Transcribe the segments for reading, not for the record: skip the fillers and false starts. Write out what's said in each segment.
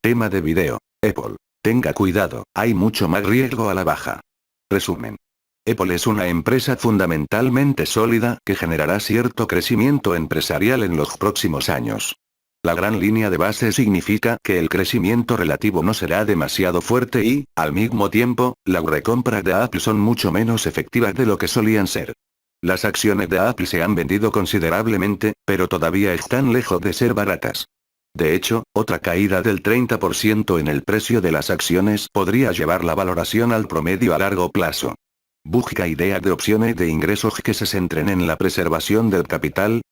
Tema de video. Apple. Tenga cuidado, hay mucho más riesgo a la baja. Resumen. Apple es una empresa fundamentalmente sólida que generará cierto crecimiento empresarial en los próximos años. La gran línea de base significa que el crecimiento relativo no será demasiado fuerte y, al mismo tiempo, las recompras de Apple son mucho menos efectivas de lo que solían ser. Las acciones de Apple se han vendido considerablemente, pero todavía están lejos de ser baratas. De hecho, otra caída del 30% en el precio de las acciones podría llevar la valoración al promedio a largo plazo. Busca ideas de opciones de ingresos que se centren en la preservación del capital.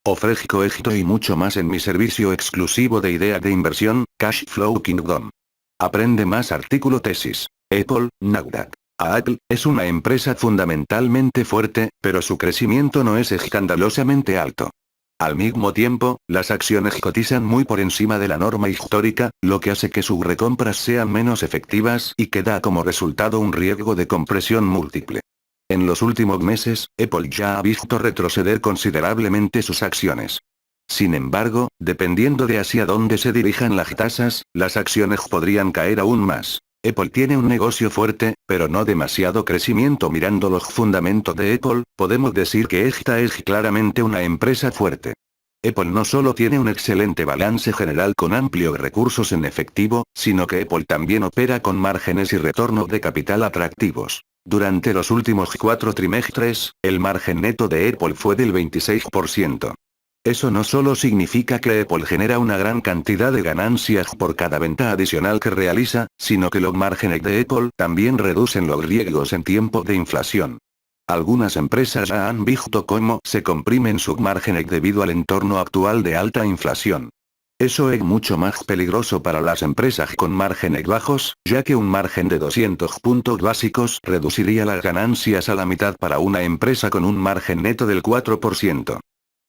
Ofrezco esto y mucho más en mi servicio exclusivo de ideas de inversión, Cash Flow Kingdom. Aprende más artículo tesis. Apple, Nasdaq. Apple es una empresa fundamentalmente fuerte, pero su crecimiento no es escandalosamente alto. Al mismo tiempo, las acciones cotizan muy por encima de la norma histórica, lo que hace que sus recompras sean menos efectivas y que da como resultado un riesgo de compresión múltiple. En los últimos meses, Apple ya ha visto retroceder considerablemente sus acciones. Sin embargo, dependiendo de hacia dónde se dirijan las tasas, las acciones podrían caer aún más. Apple tiene un negocio fuerte, pero no demasiado crecimiento. Mirando los fundamentos de Apple, podemos decir que esta es claramente una empresa fuerte. Apple no solo tiene un excelente balance general con amplios recursos en efectivo, sino que Apple también opera con márgenes y retornos de capital atractivos. Durante los últimos 4 trimestres, el margen neto de Apple fue del 26%. Eso no solo significa que Apple genera una gran cantidad de ganancias por cada venta adicional que realiza, sino que los márgenes de Apple también reducen los riesgos en tiempos de inflación. Algunas empresas ya han visto cómo se comprimen sus márgenes debido al entorno actual de alta inflación. Eso es mucho más peligroso para las empresas con márgenes bajos, ya que un margen de 200 puntos básicos reduciría las ganancias a la mitad para una empresa con un margen neto del 4%.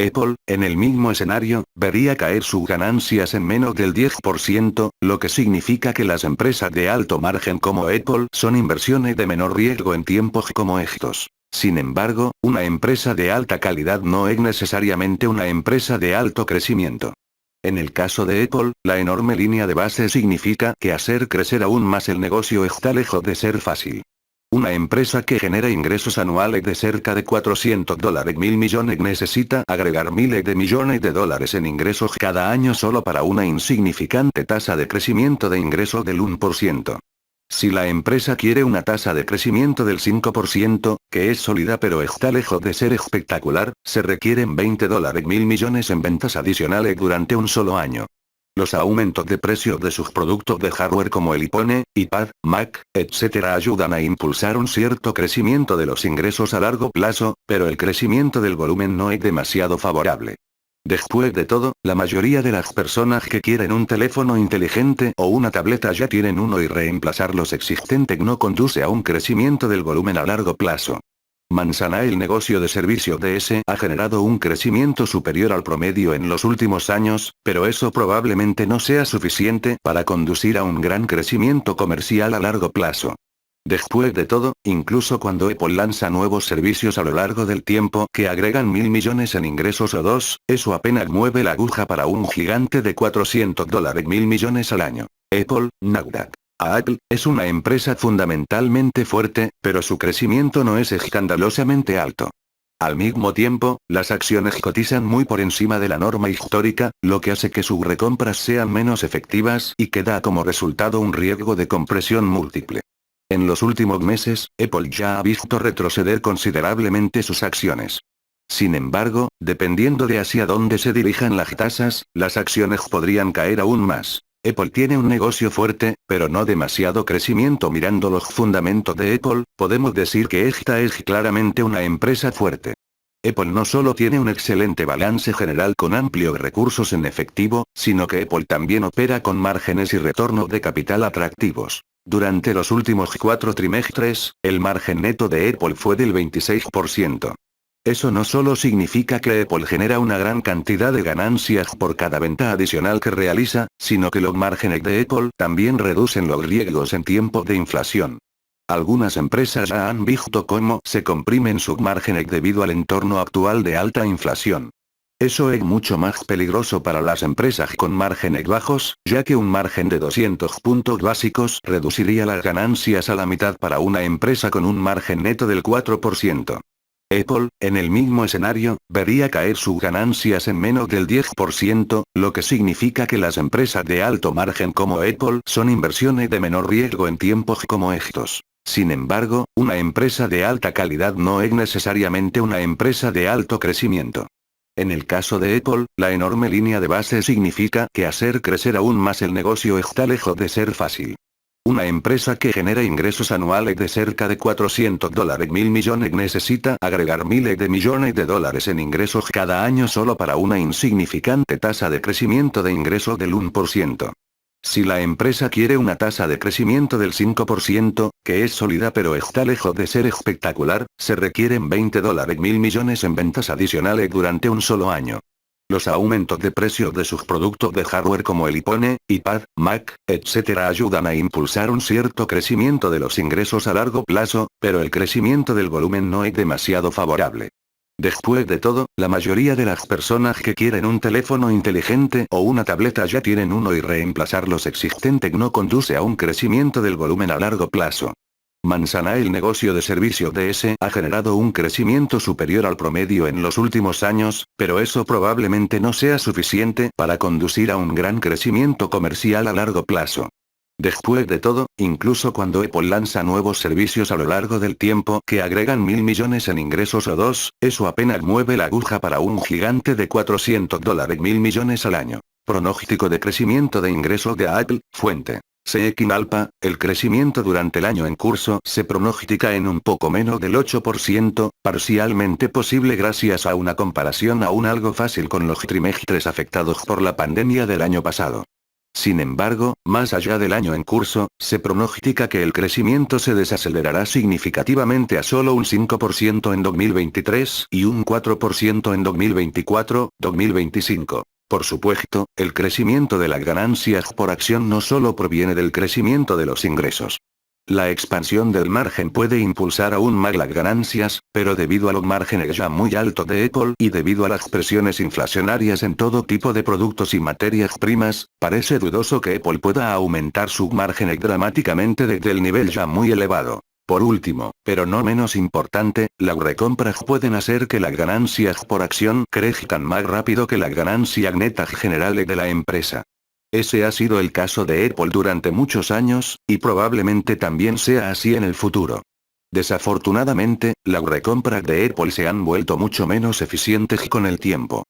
Apple, en el mismo escenario, vería caer sus ganancias en menos del 10%, lo que significa que las empresas de alto margen como Apple son inversiones de menor riesgo en tiempos como estos. Sin embargo, una empresa de alta calidad no es necesariamente una empresa de alto crecimiento. En el caso de Apple, la enorme línea de base significa que hacer crecer aún más el negocio está lejos de ser fácil. Una empresa que genera ingresos anuales de cerca de $400 mil millones necesita agregar miles de millones de dólares en ingresos cada año solo para una insignificante tasa de crecimiento de ingresos del 1%. Si la empresa quiere una tasa de crecimiento del 5%, que es sólida pero está lejos de ser espectacular, se requieren $20 mil millones en ventas adicionales durante un solo año. Los aumentos de precios de sus productos de hardware como el iPhone, iPad, Mac, etc. ayudan a impulsar un cierto crecimiento de los ingresos a largo plazo, pero el crecimiento del volumen no es demasiado favorable. Después de todo, la mayoría de las personas que quieren un teléfono inteligente o una tableta ya tienen uno y reemplazar los existentes no conduce a un crecimiento del volumen a largo plazo. Manzana. El negocio de servicio DS ha generado un crecimiento superior al promedio en los últimos años, pero eso probablemente no sea suficiente para conducir a un gran crecimiento comercial a largo plazo. Después de todo, incluso cuando Apple lanza nuevos servicios a lo largo del tiempo que agregan $1.000 millones en ingresos o dos, eso apenas mueve la aguja para un gigante de $400 mil millones al año. Apple, Nasdaq. Apple es una empresa fundamentalmente fuerte, pero su crecimiento no es escandalosamente alto. Al mismo tiempo, las acciones cotizan muy por encima de la norma histórica, lo que hace que sus recompras sean menos efectivas y que da como resultado un riesgo de compresión múltiple. En los últimos meses, Apple ya ha visto retroceder considerablemente sus acciones. Sin embargo, dependiendo de hacia dónde se dirijan las tasas, las acciones podrían caer aún más. Apple tiene un negocio fuerte, pero no demasiado crecimiento. Mirando los fundamentos de Apple, podemos decir que esta es claramente una empresa fuerte. Apple no solo tiene un excelente balance general con amplios recursos en efectivo, sino que Apple también opera con márgenes y retornos de capital atractivos. Durante los últimos 4 trimestres, el margen neto de Apple fue del 26%. Eso no solo significa que Apple genera una gran cantidad de ganancias por cada venta adicional que realiza, sino que los márgenes de Apple también reducen los riesgos en tiempos de inflación. Algunas empresas ya han visto cómo se comprimen sus márgenes debido al entorno actual de alta inflación. Eso es mucho más peligroso para las empresas con márgenes bajos, ya que un margen de 200 puntos básicos reduciría las ganancias a la mitad para una empresa con un margen neto del 4%. Apple, en el mismo escenario, vería caer sus ganancias en menos del 10%, lo que significa que las empresas de alto margen como Apple son inversiones de menor riesgo en tiempos como estos. Sin embargo, una empresa de alta calidad no es necesariamente una empresa de alto crecimiento. En el caso de Apple, la enorme línea de base significa que hacer crecer aún más el negocio está lejos de ser fácil. Una empresa que genera ingresos anuales de cerca de $400 mil millones necesita agregar miles de millones de dólares en ingresos cada año solo para una insignificante tasa de crecimiento de ingresos del 1%. Si la empresa quiere una tasa de crecimiento del 5%, que es sólida pero está lejos de ser espectacular, se requieren $20 mil millones en ventas adicionales durante un solo año. Los aumentos de precios de sus productos de hardware como el iPhone, iPad, Mac, etc. ayudan a impulsar un cierto crecimiento de los ingresos a largo plazo, pero el crecimiento del volumen no es demasiado favorable. Después de todo, la mayoría de las personas que quieren un teléfono inteligente o una tableta ya tienen uno y reemplazar los existentes no conduce a un crecimiento del volumen a largo plazo. Manzana. El negocio de servicios DS ha generado un crecimiento superior al promedio en los últimos años, pero eso probablemente no sea suficiente para conducir a un gran crecimiento comercial a largo plazo. Después de todo, incluso cuando Apple lanza nuevos servicios a lo largo del tiempo que agregan $1.000 millones en ingresos o dos, eso apenas mueve la aguja para un gigante de $400 mil millones al año. Pronóstico de crecimiento de ingresos de Apple, fuente. Seeking-Alpha, el crecimiento durante el año en curso se pronostica en un poco menos del 8%, parcialmente posible gracias a una comparación aún algo fácil con los trimestres afectados por la pandemia del año pasado. Sin embargo, más allá del año en curso, se pronostica que el crecimiento se desacelerará significativamente a solo un 5% en 2023 y un 4% en 2024-2025. Por supuesto, el crecimiento de las ganancias por acción no solo proviene del crecimiento de los ingresos. La expansión del margen puede impulsar aún más las ganancias, pero debido a los márgenes ya muy altos de Apple y debido a las presiones inflacionarias en todo tipo de productos y materias primas, parece dudoso que Apple pueda aumentar sus márgenes dramáticamente desde el nivel ya muy elevado. Por último, pero no menos importante, las recompras pueden hacer que las ganancias por acción crezcan más rápido que las ganancias netas generales de la empresa. Ese ha sido el caso de Apple durante muchos años, y probablemente también sea así en el futuro. Desafortunadamente, las recompras de Apple se han vuelto mucho menos eficientes con el tiempo.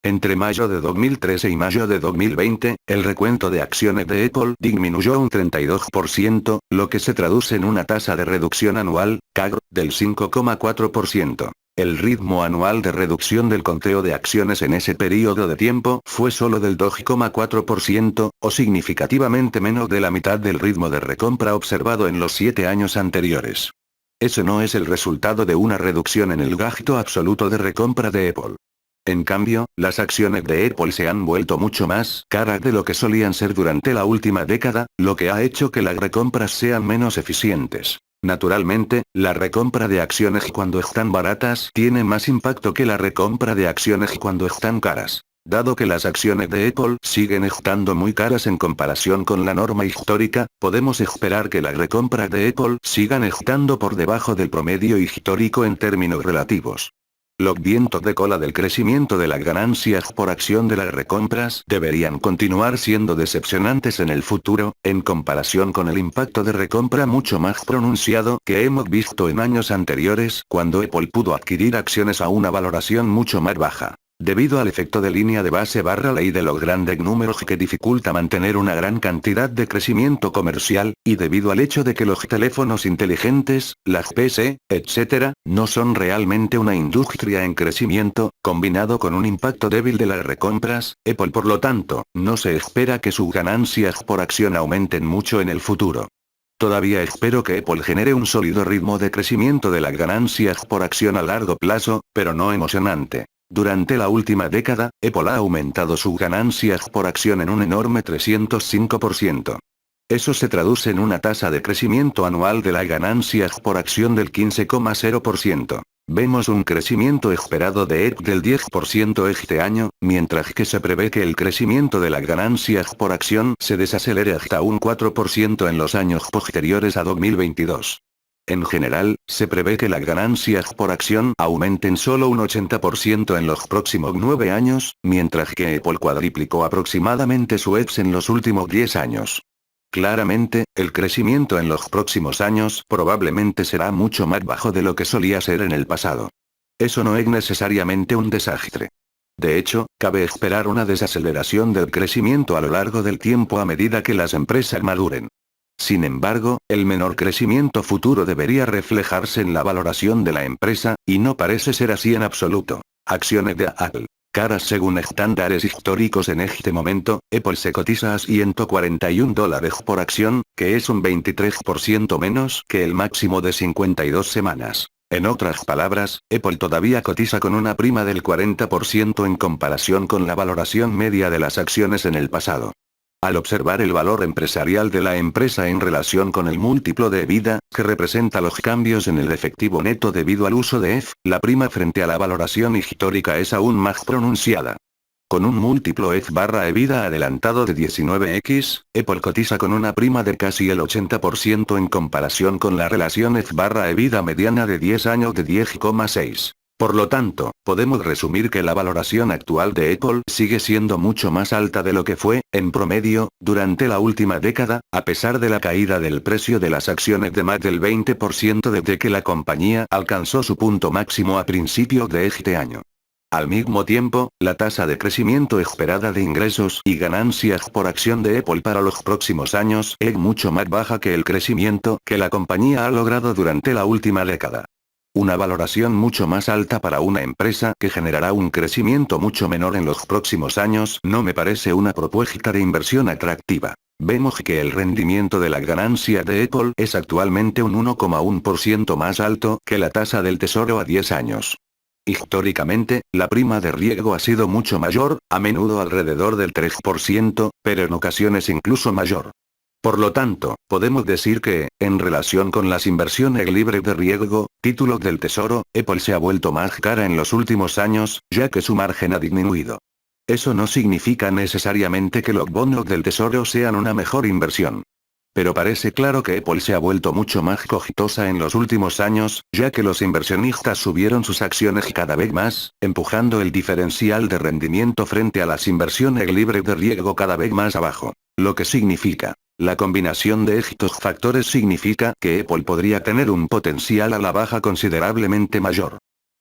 Entre mayo de 2013 y mayo de 2020, el recuento de acciones de Apple disminuyó un 32%, lo que se traduce en una tasa de reducción anual, CAGR, del 5,4%. El ritmo anual de reducción del conteo de acciones en ese periodo de tiempo fue solo del 2,4%, o significativamente menos de la mitad del ritmo de recompra observado en los 7 años anteriores. Ese no es el resultado de una reducción en el gasto absoluto de recompra de Apple. En cambio, las acciones de Apple se han vuelto mucho más caras de lo que solían ser durante la última década, lo que ha hecho que las recompras sean menos eficientes. Naturalmente, la recompra de acciones cuando están baratas tiene más impacto que la recompra de acciones cuando están caras. Dado que las acciones de Apple siguen estando muy caras en comparación con la norma histórica, podemos esperar que las recompras de Apple sigan estando por debajo del promedio histórico en términos relativos. Los vientos de cola del crecimiento de las ganancias por acción de las recompras deberían continuar siendo decepcionantes en el futuro, en comparación con el impacto de recompra mucho más pronunciado que hemos visto en años anteriores cuando Apple pudo adquirir acciones a una valoración mucho más baja. Debido al efecto de línea de base / ley de los grandes números que dificulta mantener una gran cantidad de crecimiento comercial, y debido al hecho de que los teléfonos inteligentes, las PC, etc., no son realmente una industria en crecimiento, combinado con un impacto débil de las recompras, Apple por lo tanto, no se espera que sus ganancias por acción aumenten mucho en el futuro. Todavía espero que Apple genere un sólido ritmo de crecimiento de las ganancias por acción a largo plazo, pero no emocionante. Durante la última década, Apple ha aumentado sus ganancias por acción en un enorme 305%. Eso se traduce en una tasa de crecimiento anual de las ganancias por acción del 15,0%. Vemos un crecimiento esperado de del 10% este año, mientras que se prevé que el crecimiento de la ganancia por acción se desacelere hasta un 4% en los años posteriores a 2022. En general, se prevé que las ganancias por acción aumenten solo un 80% en los próximos 9 años, mientras que Apple cuadriplicó aproximadamente su EPS en los últimos 10 años. Claramente, el crecimiento en los próximos años probablemente será mucho más bajo de lo que solía ser en el pasado. Eso no es necesariamente un desastre. De hecho, cabe esperar una desaceleración del crecimiento a lo largo del tiempo a medida que las empresas maduren. Sin embargo, el menor crecimiento futuro debería reflejarse en la valoración de la empresa, y no parece ser así en absoluto. Acciones de Apple. Caras según estándares históricos en este momento, Apple se cotiza a $141 por acción, que es un 23% menos que el máximo de 52 semanas. En otras palabras, Apple todavía cotiza con una prima del 40% en comparación con la valoración media de las acciones en el pasado. Al observar el valor empresarial de la empresa en relación con el múltiplo de EBITDA, que representa los cambios en el efectivo neto debido al uso de la prima frente a la valoración histórica es aún más pronunciada. Con un múltiplo EBITDA adelantado de 19x, Apple cotiza con una prima de casi el 80% en comparación con la relación EBITDA mediana de 10 años de 10,6. Por lo tanto, podemos resumir que la valoración actual de Apple sigue siendo mucho más alta de lo que fue, en promedio, durante la última década, a pesar de la caída del precio de las acciones de más del 20% desde que la compañía alcanzó su punto máximo a principios de este año. Al mismo tiempo, la tasa de crecimiento esperada de ingresos y ganancias por acción de Apple para los próximos años es mucho más baja que el crecimiento que la compañía ha logrado durante la última década. Una valoración mucho más alta para una empresa que generará un crecimiento mucho menor en los próximos años no me parece una propuesta de inversión atractiva. Vemos que el rendimiento de la ganancia de Apple es actualmente un 1,1% más alto que la tasa del tesoro a 10 años. Históricamente, la prima de riesgo ha sido mucho mayor, a menudo alrededor del 3%, pero en ocasiones incluso mayor. Por lo tanto, podemos decir que, en relación con las inversiones libres de riesgo, títulos del tesoro, Apple se ha vuelto más cara en los últimos años, ya que su margen ha disminuido. Eso no significa necesariamente que los bonos del tesoro sean una mejor inversión. Pero parece claro que Apple se ha vuelto mucho más costosa en los últimos años, ya que los inversionistas subieron sus acciones cada vez más, empujando el diferencial de rendimiento frente a las inversiones libres de riesgo cada vez más abajo. Lo que significa, la combinación de estos factores significa que Apple podría tener un potencial a la baja considerablemente mayor.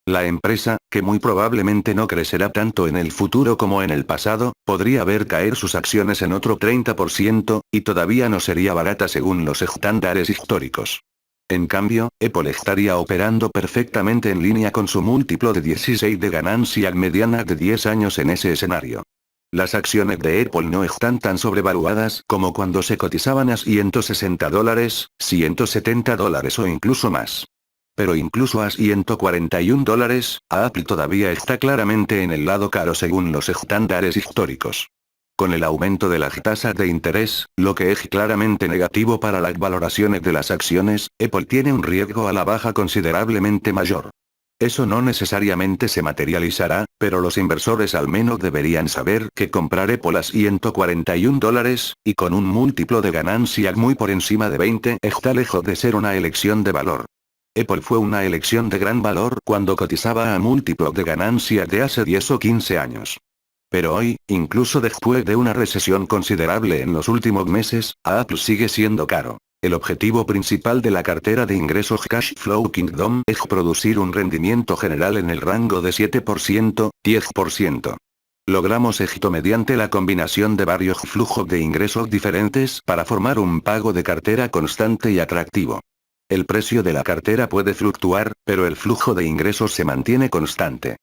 La empresa, que muy probablemente no crecerá tanto en el futuro como en el pasado, podría ver caer sus acciones en otro 30%, y todavía no sería barata según los estándares históricos. En cambio, Apple estaría operando perfectamente en línea con su múltiplo de 16 de ganancia mediana de 10 años en ese escenario. Las acciones de Apple no están tan sobrevaluadas como cuando se cotizaban a $160, $170 o incluso más. Pero incluso a $141, Apple todavía está claramente en el lado caro según los estándares históricos. Con el aumento de las tasas de interés, lo que es claramente negativo para las valoraciones de las acciones, Apple tiene un riesgo a la baja considerablemente mayor. Eso no necesariamente se materializará, pero los inversores al menos deberían saber que comprar Apple a $141, y con un múltiplo de ganancia muy por encima de 20 está lejos de ser una elección de valor. Apple fue una elección de gran valor cuando cotizaba a múltiplos de ganancia de hace 10 o 15 años. Pero hoy, incluso después de una recesión considerable en los últimos meses, Apple sigue siendo caro. El objetivo principal de la cartera de ingresos Cash Flow Kingdom es producir un rendimiento general en el rango de 7%, 10%. Logramos esto mediante la combinación de varios flujos de ingresos diferentes para formar un pago de cartera constante y atractivo. El precio de la cartera puede fluctuar, pero el flujo de ingresos se mantiene constante.